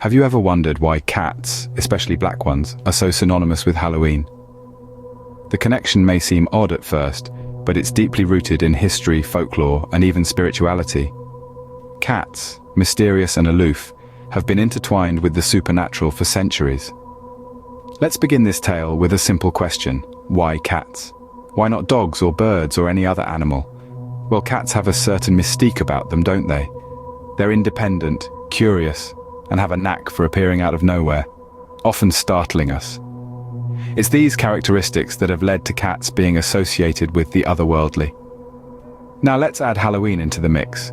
Have you ever wondered why cats, especially black ones, are so synonymous with Halloween? The connection may seem odd at first, but it's deeply rooted in history, folklore, and even spirituality. Cats, mysterious and aloof, have been intertwined with the supernatural for centuries. Let's begin this tale with a simple question: why cats? Why not dogs or birds or any other animal? Well, cats have a certain mystique about them, don't they? They're independent, curious, and have a knack for appearing out of nowhere, often startling us. It's these characteristics that have led to cats being associated with the otherworldly. Now let's add Halloween into the mix.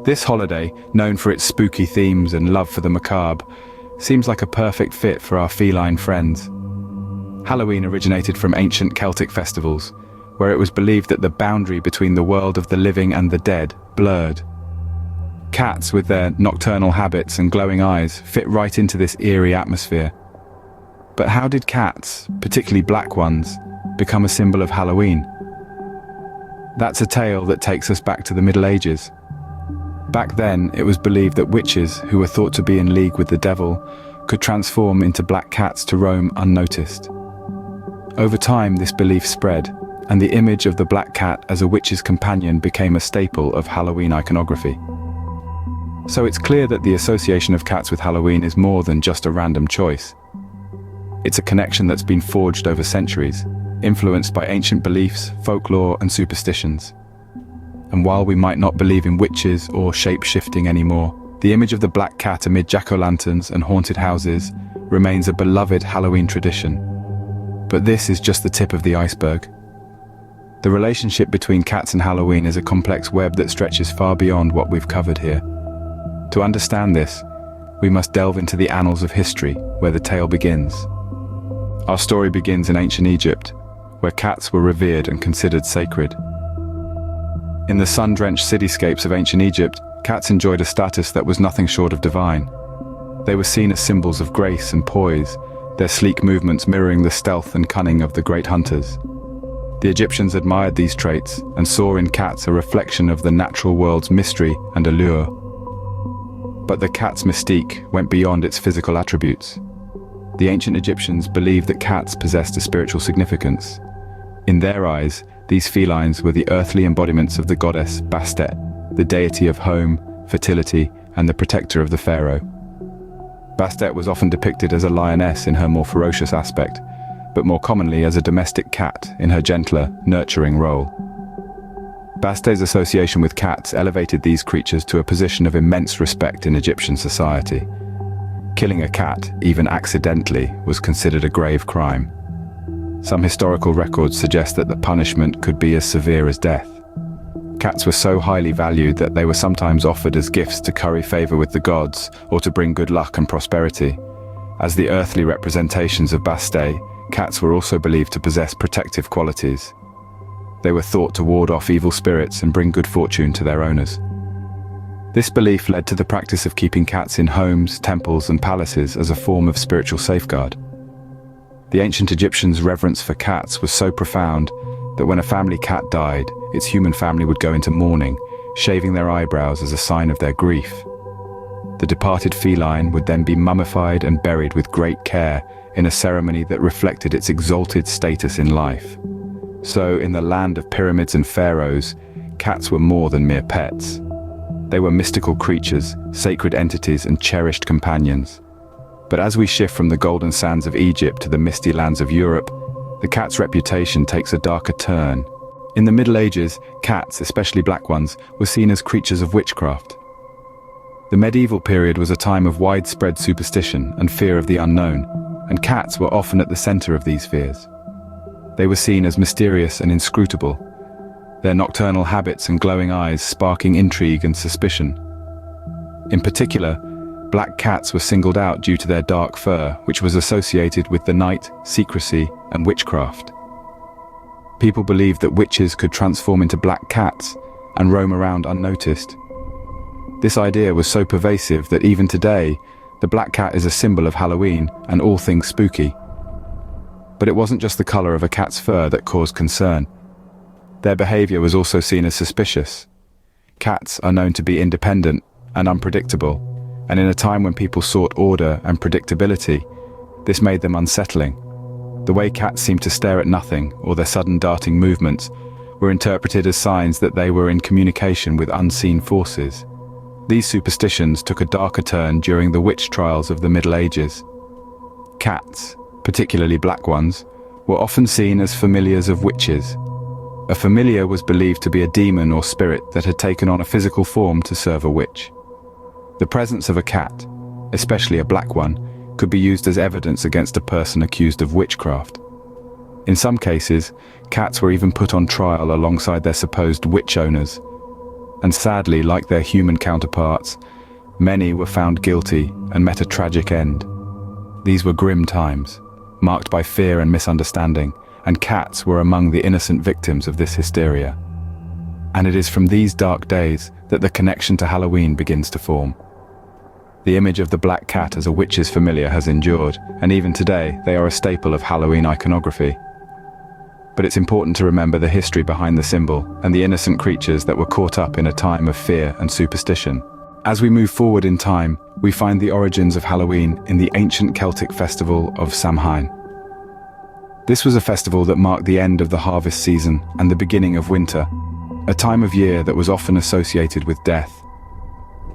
This holiday, known for its spooky themes and love for the macabre, seems like a perfect fit for our feline friends. Halloween originated from ancient Celtic festivals, where it was believed that the boundary between the world of the living and the dead blurred. Cats, with their nocturnal habits and glowing eyes, fit right into this eerie atmosphere. But how did cats, particularly black ones, become a symbol of Halloween? That's a tale that takes us back to the Middle Ages. Back then, it was believed that witches, who were thought to be in league with the devil, could transform into black cats to roam unnoticed. Over time, this belief spread, and the image of the black cat as a witch's companion became a staple of Halloween iconography. So it's clear that the association of cats with Halloween is more than just a random choice. It's a connection that's been forged over centuries, influenced by ancient beliefs, folklore, and superstitions. And while we might not believe in witches or shape-shifting anymore, the image of the black cat amid jack-o'-lanterns and haunted houses remains a beloved Halloween tradition. But this is just the tip of the iceberg. The relationship between cats and Halloween is a complex web that stretches far beyond what we've covered here. To understand this, we must delve into the annals of history, where the tale begins. Our story begins in ancient Egypt, where cats were revered and considered sacred. In the sun-drenched cityscapes of ancient Egypt, cats enjoyed a status that was nothing short of divine. They were seen as symbols of grace and poise, their sleek movements mirroring the stealth and cunning of the great hunters. The Egyptians admired these traits and saw in cats a reflection of the natural world's mystery and allure. But the cat's mystique went beyond its physical attributes. The ancient Egyptians believed that cats possessed a spiritual significance. In their eyes, these felines were the earthly embodiments of the goddess Bastet, the deity of home, fertility, and the protector of the pharaoh. Bastet was often depicted as a lioness in her more ferocious aspect, but more commonly as a domestic cat in her gentler, nurturing role. Bastet's association with cats elevated these creatures to a position of immense respect in Egyptian society. Killing a cat, even accidentally, was considered a grave crime. Some historical records suggest that the punishment could be as severe as death. Cats were so highly valued that they were sometimes offered as gifts to curry favor with the gods or to bring good luck and prosperity. As the earthly representations of Bastet, cats were also believed to possess protective qualities. They were thought to ward off evil spirits and bring good fortune to their owners. This belief led to the practice of keeping cats in homes, temples, and palaces as a form of spiritual safeguard. The ancient Egyptians' reverence for cats was so profound that when a family cat died, its human family would go into mourning, shaving their eyebrows as a sign of their grief. The departed feline would then be mummified and buried with great care in a ceremony that reflected its exalted status in life. So, in the land of pyramids and pharaohs, cats were more than mere pets. They were mystical creatures, sacred entities, and cherished companions. But as we shift from the golden sands of Egypt to the misty lands of Europe, the cat's reputation takes a darker turn. In the Middle Ages, cats, especially black ones, were seen as creatures of witchcraft. The medieval period was a time of widespread superstition and fear of the unknown, and cats were often at the center of these fears. They were seen as mysterious and inscrutable, their nocturnal habits and glowing eyes sparking intrigue and suspicion. In particular, black cats were singled out due to their dark fur, which was associated with the night, secrecy, and witchcraft. People believed that witches could transform into black cats and roam around unnoticed. This idea was so pervasive that even today, the black cat is a symbol of Halloween and all things spooky. But it wasn't just the color of a cat's fur that caused concern. Their behavior was also seen as suspicious. Cats are known to be independent and unpredictable, and in a time when people sought order and predictability, this made them unsettling. The way cats seemed to stare at nothing, or their sudden darting movements, were interpreted as signs that they were in communication with unseen forces. These superstitions took a darker turn during the witch trials of the Middle Ages. Cats, particularly black ones, were often seen as familiars of witches. A familiar was believed to be a demon or spirit that had taken on a physical form to serve a witch. The presence of a cat, especially a black one, could be used as evidence against a person accused of witchcraft. In some cases, cats were even put on trial alongside their supposed witch owners. And sadly, like their human counterparts, many were found guilty and met a tragic end. These were grim times, marked by fear and misunderstanding, and cats were among the innocent victims of this hysteria. And it is from these dark days that the connection to Halloween begins to form. The image of the black cat as a witch's familiar has endured, and even today they are a staple of Halloween iconography. But it's important to remember the history behind the symbol and the innocent creatures that were caught up in a time of fear and superstition. As we move forward in time, we find the origins of Halloween in the ancient Celtic festival of Samhain. This was a festival that marked the end of the harvest season and the beginning of winter, a time of year that was often associated with death.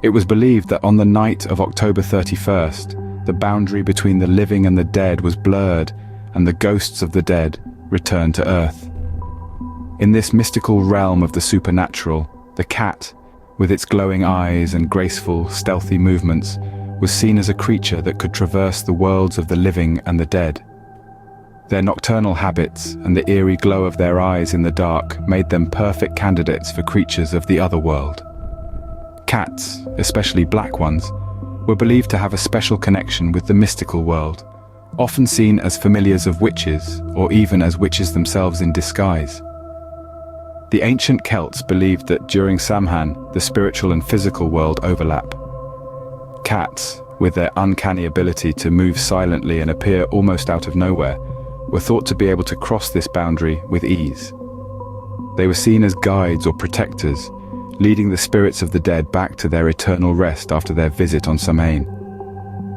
It was believed that on the night of October 31st, the boundary between the living and the dead was blurred, and the ghosts of the dead returned to earth. In this mystical realm of the supernatural, the cat, with its glowing eyes and graceful, stealthy movements, was seen as a creature that could traverse the worlds of the living and the dead. Their nocturnal habits and the eerie glow of their eyes in the dark made them perfect candidates for creatures of the other world. Cats, especially black ones, were believed to have a special connection with the mystical world, often seen as familiars of witches or even as witches themselves in disguise. The ancient Celts believed that during Samhain, the spiritual and physical world overlap. Cats, with their uncanny ability to move silently and appear almost out of nowhere, were thought to be able to cross this boundary with ease. They were seen as guides or protectors, leading the spirits of the dead back to their eternal rest after their visit on Samhain.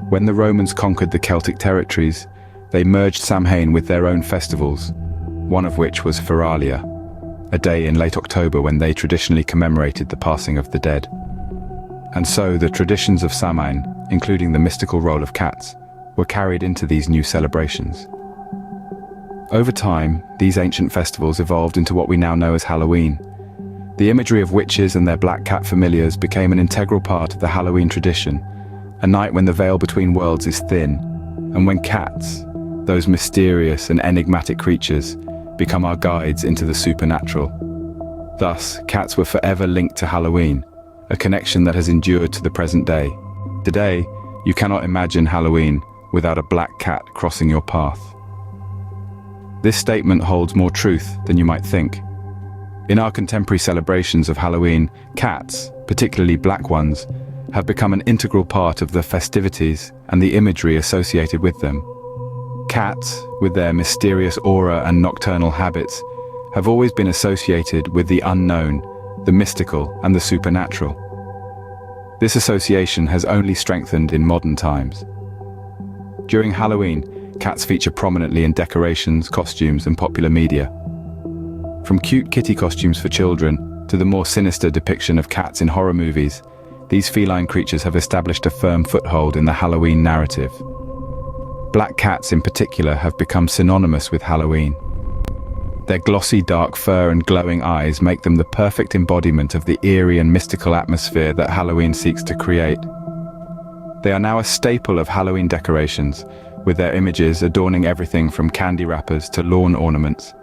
When the Romans conquered the Celtic territories, they merged Samhain with their own festivals, one of which was Feralia, a day in late October when they traditionally commemorated the passing of the dead. And so the traditions of Samhain, including the mystical role of cats, were carried into these new celebrations. Over time, these ancient festivals evolved into what we now know as Halloween. The imagery of witches and their black cat familiars became an integral part of the Halloween tradition, a night when the veil between worlds is thin, and when cats, those mysterious and enigmatic creatures, become our guides into the supernatural. Thus, cats were forever linked to Halloween, a connection that has endured to the present day. Today, you cannot imagine Halloween without a black cat crossing your path. This statement holds more truth than you might think. In our contemporary celebrations of Halloween, cats, particularly black ones, have become an integral part of the festivities and the imagery associated with them. Cats, with their mysterious aura and nocturnal habits, have always been associated with the unknown, the mystical, and the supernatural. This association has only strengthened in modern times. During Halloween, cats feature prominently in decorations, costumes, and popular media. From cute kitty costumes for children to the more sinister depiction of cats in horror movies, these feline creatures have established a firm foothold in the Halloween narrative. Black cats in particular have become synonymous with Halloween. Their glossy dark fur and glowing eyes make them the perfect embodiment of the eerie and mystical atmosphere that Halloween seeks to create. They are now a staple of Halloween decorations, with their images adorning everything from candy wrappers to lawn ornaments.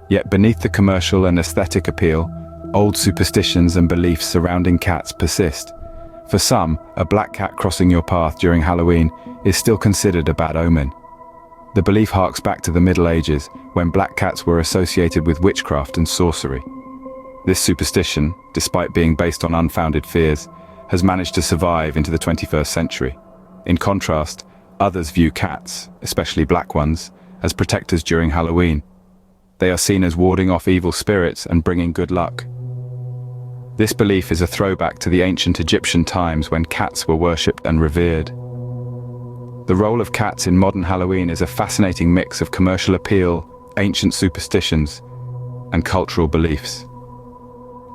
Yet beneath the commercial and aesthetic appeal, old superstitions and beliefs surrounding cats persist. For some, a black cat crossing your path during Halloween is still considered a bad omen. The belief harks back to the Middle Ages, when black cats were associated with witchcraft and sorcery. This superstition, despite being based on unfounded fears, has managed to survive into the 21st century. In contrast, others view cats, especially black ones, as protectors during Halloween. They are seen as warding off evil spirits and bringing good luck. This belief is a throwback to the ancient Egyptian times when cats were worshipped and revered. The role of cats in modern Halloween is a fascinating mix of commercial appeal, ancient superstitions, and cultural beliefs.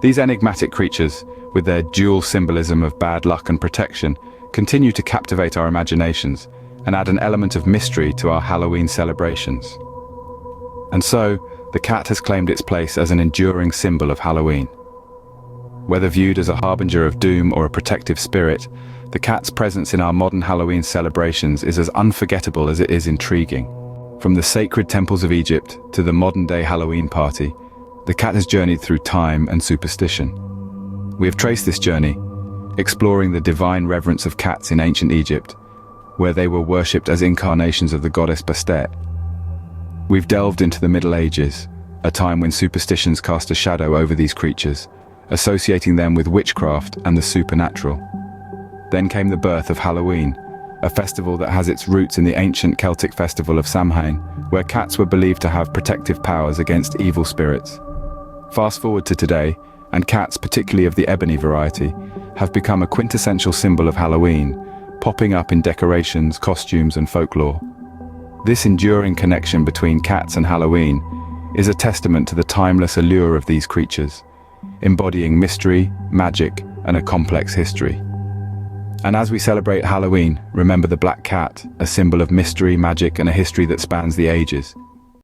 These enigmatic creatures, with their dual symbolism of bad luck and protection, continue to captivate our imaginations and add an element of mystery to our Halloween celebrations. And so, the cat has claimed its place as an enduring symbol of Halloween. Whether viewed as a harbinger of doom or a protective spirit, the cat's presence in our modern Halloween celebrations is as unforgettable as it is intriguing. From the sacred temples of Egypt to the modern-day Halloween party, the cat has journeyed through time and superstition. We have traced this journey, exploring the divine reverence of cats in ancient Egypt, where they were worshipped as incarnations of the goddess Bastet. We've delved into the Middle Ages, a time when superstitions cast a shadow over these creatures, associating them with witchcraft and the supernatural. Then came the birth of Halloween, a festival that has its roots in the ancient Celtic festival of Samhain, where cats were believed to have protective powers against evil spirits. Fast forward to today, and cats, particularly of the ebony variety, have become a quintessential symbol of Halloween, popping up in decorations, costumes, and folklore. This enduring connection between cats and Halloween is a testament to the timeless allure of these creatures, embodying mystery, magic, and a complex history. And as we celebrate Halloween, remember the black cat, a symbol of mystery, magic, and a history that spans the ages.